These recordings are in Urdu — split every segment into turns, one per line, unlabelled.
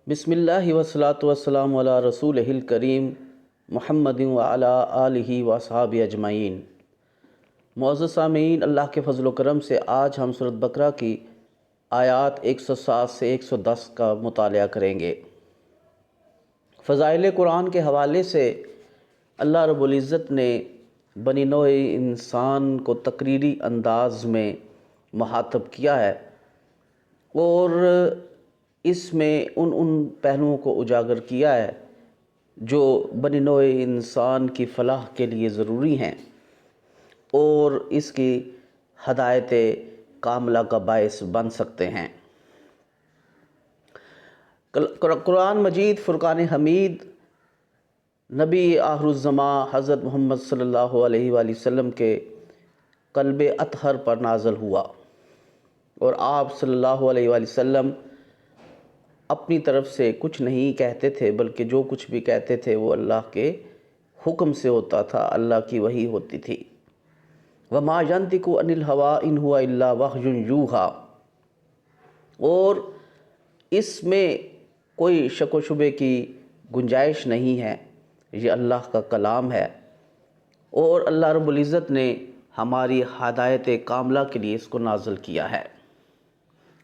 بسم اللہ والصلاۃ والسلام علی رسول الکریم محمد وعلی آلہ واصحابہ اجمعین۔ معزز سامعین، اللہ کے فضل و کرم سے آج ہم سورۃ بقرہ کی آیات 107 سے 110 کا مطالعہ کریں گے۔ فضائل قرآن کے حوالے سے اللہ رب العزت نے بنی نوع انسان کو تقریری انداز میں مخاطب کیا ہے اور اس میں ان پہلوؤں کو اجاگر کیا ہے جو بنی نوع انسان کی فلاح کے لیے ضروری ہیں اور اس کی ہدایت کاملہ کا باعث بن سکتے ہیں۔ قرآن مجید فرقان حمید نبی آخر الزماں حضرت محمد صلی اللہ علیہ وآلہ وسلم کے قلب اطہر پر نازل ہوا اور آپ صلی اللہ علیہ وآلہ وسلم اپنی طرف سے کچھ نہیں کہتے تھے، بلکہ جو کچھ بھی کہتے تھے وہ اللہ کے حکم سے ہوتا تھا، اللہ کی وحی ہوتی تھی۔ وَمَا يَنطِقُ عَنِ الْهَوَىٰ إِنْ هُوَ إِلَّا وَحْيٌ يُوحَىٰ، اور اس میں کوئی شک و شبے کی گنجائش نہیں ہے، یہ اللہ کا کلام ہے اور اللہ رب العزت نے ہماری ہدایت کاملہ کے لیے اس کو نازل کیا ہے۔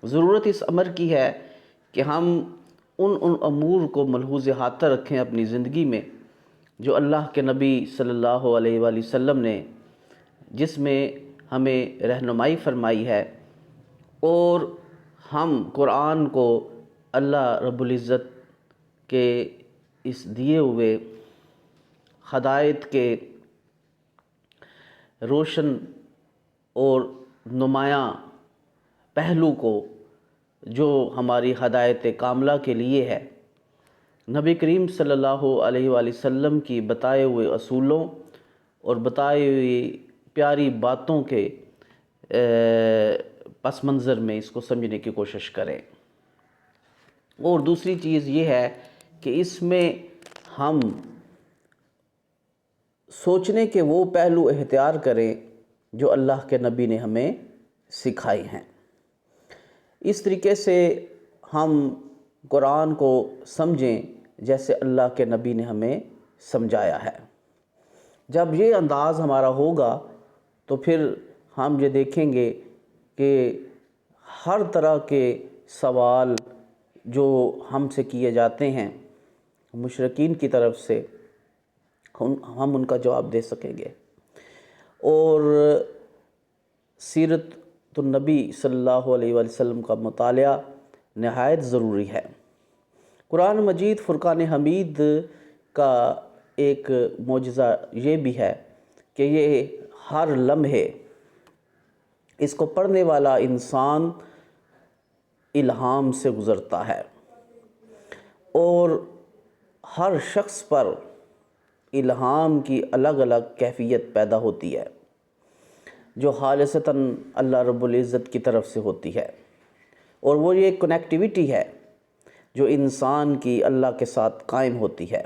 ضرورت اس امر کی ہے کہ ہم ان امور کو ملحوظ خاطر رکھیں اپنی زندگی میں جو اللہ کے نبی صلی اللہ علیہ وآلہ وسلم نے جس میں ہمیں رہنمائی فرمائی ہے، اور ہم قرآن کو اللہ رب العزت کے اس دیے ہوئے ہدایت کے روشن اور نمایاں پہلو کو جو ہماری ہدایت کاملہ کے لیے ہے، نبی کریم صلی اللہ علیہ وآلہ وسلم کی بتائے ہوئے اصولوں اور بتائی ہوئی پیاری باتوں کے پس منظر میں اس کو سمجھنے کی کوشش کریں۔ اور دوسری چیز یہ ہے کہ اس میں ہم سوچنے کے وہ پہلو اختیار کریں جو اللہ کے نبی نے ہمیں سکھائی ہیں۔ اس طریقے سے ہم قرآن کو سمجھیں جیسے اللہ کے نبی نے ہمیں سمجھایا ہے۔ جب یہ انداز ہمارا ہوگا تو پھر ہم یہ دیکھیں گے کہ ہر طرح کے سوال جو ہم سے کیے جاتے ہیں مشرکین کی طرف سے ہم ان کا جواب دے سکیں گے، اور سیرت النبی صلی اللہ علیہ وآلہ وسلم کا مطالعہ نہایت ضروری ہے۔ قرآن مجید فرقان حمید کا ایک معجزہ یہ بھی ہے کہ یہ ہر لمحے اس کو پڑھنے والا انسان الہام سے گزرتا ہے اور ہر شخص پر الہام کی الگ الگ کیفیت پیدا ہوتی ہے جو خالصتاً اللہ رب العزت کی طرف سے ہوتی ہے، اور وہ یہ کنیکٹیویٹی ہے جو انسان کی اللہ کے ساتھ قائم ہوتی ہے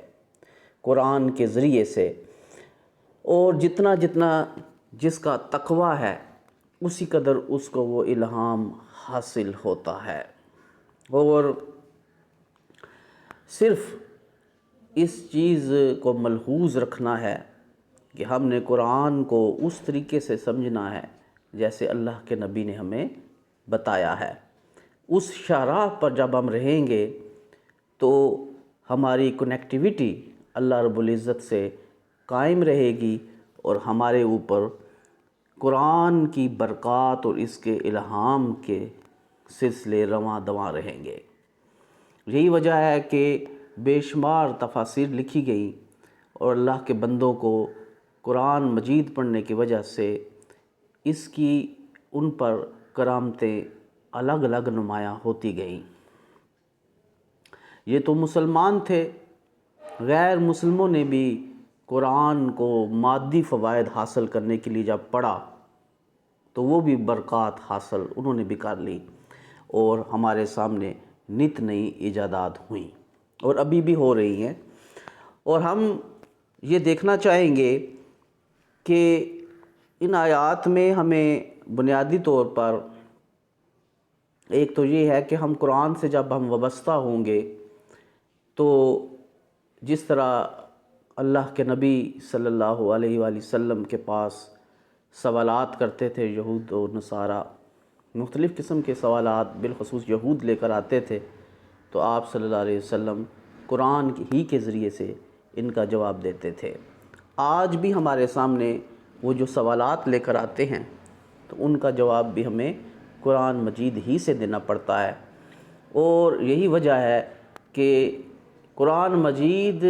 قرآن کے ذریعے سے، اور جتنا جس کا تقویٰ ہے اسی قدر اس کو وہ الہام حاصل ہوتا ہے۔ اور صرف اس چیز کو ملحوظ رکھنا ہے کہ ہم نے قرآن کو اس طریقے سے سمجھنا ہے جیسے اللہ کے نبی نے ہمیں بتایا ہے۔ اس شاہراہ پر جب ہم رہیں گے تو ہماری کنیکٹیویٹی اللہ رب العزت سے قائم رہے گی اور ہمارے اوپر قرآن کی برکات اور اس کے الہام کے سلسلے رواں دواں رہیں گے۔ یہی وجہ ہے کہ بے شمار تفاسیر لکھی گئی اور اللہ کے بندوں کو قرآن مجید پڑھنے کی وجہ سے اس کی ان پر کرامتیں الگ الگ نمایاں ہوتی گئیں۔ یہ تو مسلمان تھے، غیر مسلموں نے بھی قرآن کو مادی فوائد حاصل کرنے کے لیے جب پڑھا تو وہ بھی برکات حاصل انہوں نے بھی کر لی، اور ہمارے سامنے نت نئی ایجادات ہوئیں اور ابھی بھی ہو رہی ہیں۔ اور ہم یہ دیکھنا چاہیں گے کہ ان آیات میں ہمیں بنیادی طور پر ایک تو یہ ہے کہ ہم قرآن سے جب ہم وابستہ ہوں گے تو جس طرح اللہ کے نبی صلی اللہ علیہ وآلہ وسلم کے پاس سوالات کرتے تھے یہود و نصارہ، مختلف قسم کے سوالات بالخصوص یہود لے کر آتے تھے، تو آپ صلی اللہ علیہ وسلم قرآن ہی کے ذریعے سے ان کا جواب دیتے تھے۔ آج بھی ہمارے سامنے وہ جو سوالات لے کر آتے ہیں تو ان کا جواب بھی ہمیں قرآن مجید ہی سے دینا پڑتا ہے، اور یہی وجہ ہے کہ قرآن مجید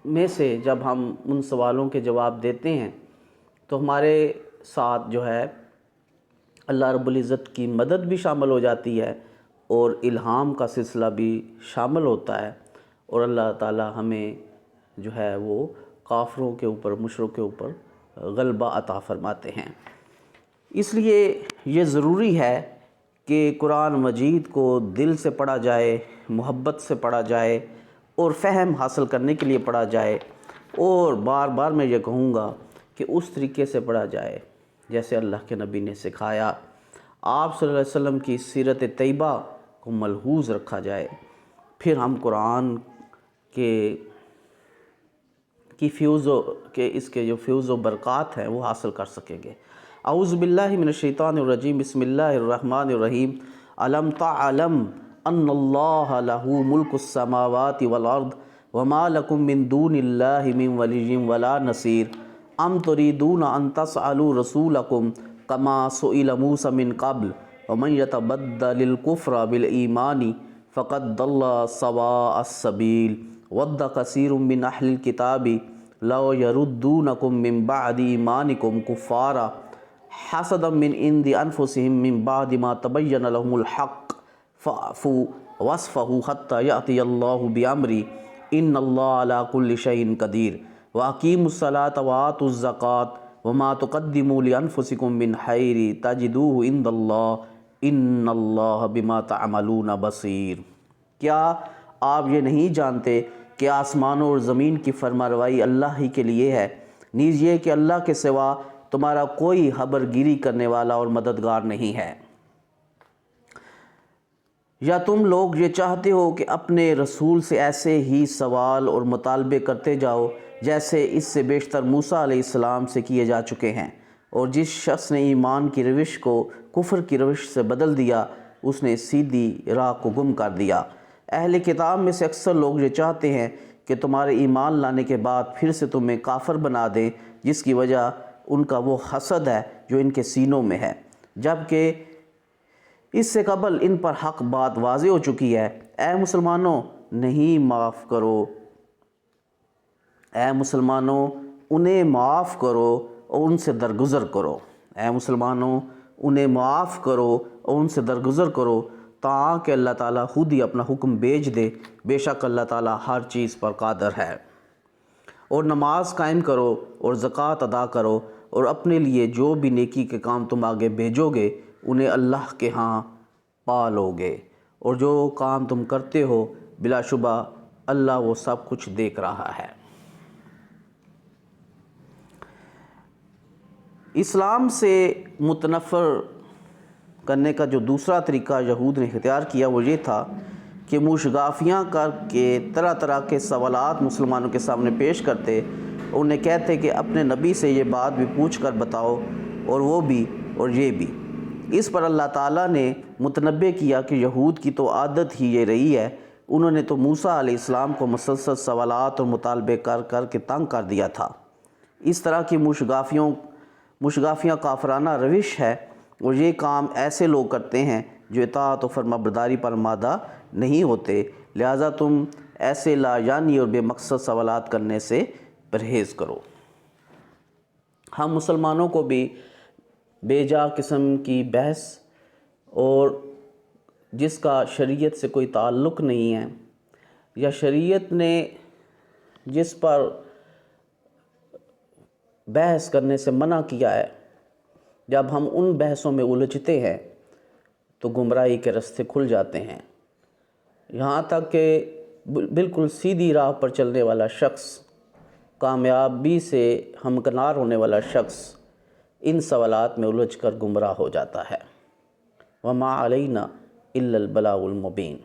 میں سے جب ہم ان سوالوں کے جواب دیتے ہیں تو ہمارے ساتھ جو ہے اللہ رب العزت کی مدد بھی شامل ہو جاتی ہے اور الہام کا سلسلہ بھی شامل ہوتا ہے، اور اللہ تعالی ہمیں جو ہے وہ کافروں کے اوپر، مشرکوں کے اوپر غلبہ عطا فرماتے ہیں۔ اس لیے یہ ضروری ہے کہ قرآن مجید کو دل سے پڑھا جائے، محبت سے پڑھا جائے اور فہم حاصل کرنے کے لیے پڑھا جائے، اور بار بار میں یہ کہوں گا کہ اس طریقے سے پڑھا جائے جیسے اللہ کے نبی نے سکھایا۔ آپ صلی اللہ علیہ وسلم کی سیرت طیبہ کو ملحوظ رکھا جائے، پھر ہم قرآن اس کے جو فیوز و برکات ہیں وہ حاصل کر سکیں گے۔ اعوذ باللہ من الشیطان الرجیم، بسم اللہ الرحمن الرحیم۔ الم تعلم ان اللہ لہ ملک السماوات والارض وما لکم من دون اللہ من ولی ولا نصیر ام تریدون ان تسألوا رسولکم کما سئل موسیٰ من قبل ومن یتبدل الکفر بالایمان فقد ضل سواء السبیل ود کثیر من اہل الکتاب لو یردونکم من بعد ایمانکم کفارا حسدا من عند انفسهم من بعد ما تبین لهم الحق فاعفوا واصفحوا حتى یأتی اللہ بامرہ ان اللہ علی کل شیء قدیر واقیموا الصلاۃ وآتوا الزکاۃ وما تقدموا لانفسکم من خیر تجدوہ عند اللہ ان اللہ بما تعملون بصیر۔ کیا آپ یہ نہیں جانتے کہ آسمانوں اور زمین کی فرمانروائی اللہ ہی کے لیے ہے، نیز یہ کہ اللہ کے سوا تمہارا کوئی خبر گیری کرنے والا اور مددگار نہیں ہے؟ یا تم لوگ یہ چاہتے ہو کہ اپنے رسول سے ایسے ہی سوال اور مطالبے کرتے جاؤ جیسے اس سے بیشتر موسیٰ علیہ السلام سے کیے جا چکے ہیں، اور جس شخص نے ایمان کی روش کو کفر کی روش سے بدل دیا اس نے سیدھی راہ کو گم کر دیا۔ اہل کتاب میں سے اکثر لوگ یہ چاہتے ہیں کہ تمہارے ایمان لانے کے بعد پھر سے تمہیں کافر بنا دیں، جس کی وجہ ان کا وہ حسد ہے جو ان کے سینوں میں ہے، جبکہ اس سے قبل ان پر حق بات واضح ہو چکی ہے۔ اے مسلمانوں انہیں معاف کرو اور ان سے درگزر کرو۔ اے مسلمانوں انہیں معاف کرو اور ان سے درگزر کرو تاکہ اللہ تعالیٰ خود ہی اپنا حکم بھیج دے، بے شک اللہ تعالیٰ ہر چیز پر قادر ہے۔ اور نماز قائم کرو اور زکوٰۃ ادا کرو، اور اپنے لیے جو بھی نیکی کے کام تم آگے بھیجو گے انہیں اللہ کے ہاں پا لو گے، اور جو کام تم کرتے ہو بلا شبہ اللہ وہ سب کچھ دیکھ رہا ہے۔ اسلام سے متنفر کرنے کا جو دوسرا طریقہ یہود نے اختیار کیا وہ یہ تھا کہ موشگافیاں کر کے طرح طرح کے سوالات مسلمانوں کے سامنے پیش کرتے، انہیں کہتے کہ اپنے نبی سے یہ بات بھی پوچھ کر بتاؤ، اور وہ بھی اور یہ بھی۔ اس پر اللہ تعالیٰ نے متنبہ کیا کہ یہود کی تو عادت ہی یہ رہی ہے، انہوں نے تو موسیٰ علیہ السلام کو مسلسل سوالات اور مطالبے کر کر کے تنگ کر دیا تھا۔ اس طرح کی موشگافیاں کافرانہ روش ہے، اور یہ کام ایسے لوگ کرتے ہیں جو اطاعت و فرما برداری پر آمادہ نہیں ہوتے، لہٰذا تم ایسے لا یعنی اور بے مقصد سوالات کرنے سے پرہیز کرو۔ ہم مسلمانوں کو بھی بے جا قسم کی بحث اور جس کا شریعت سے کوئی تعلق نہیں ہے، یا شریعت نے جس پر بحث کرنے سے منع کیا ہے، جب ہم ان بحثوں میں الجھتے ہیں تو گمراہی کے راستے کھل جاتے ہیں، یہاں تک کہ بالکل سیدھی راہ پر چلنے والا شخص، کامیابی سے ہمکنار ہونے والا شخص ان سوالات میں الجھ کر گمراہ ہو جاتا ہے۔ وما علینا الا البلاغ المبین۔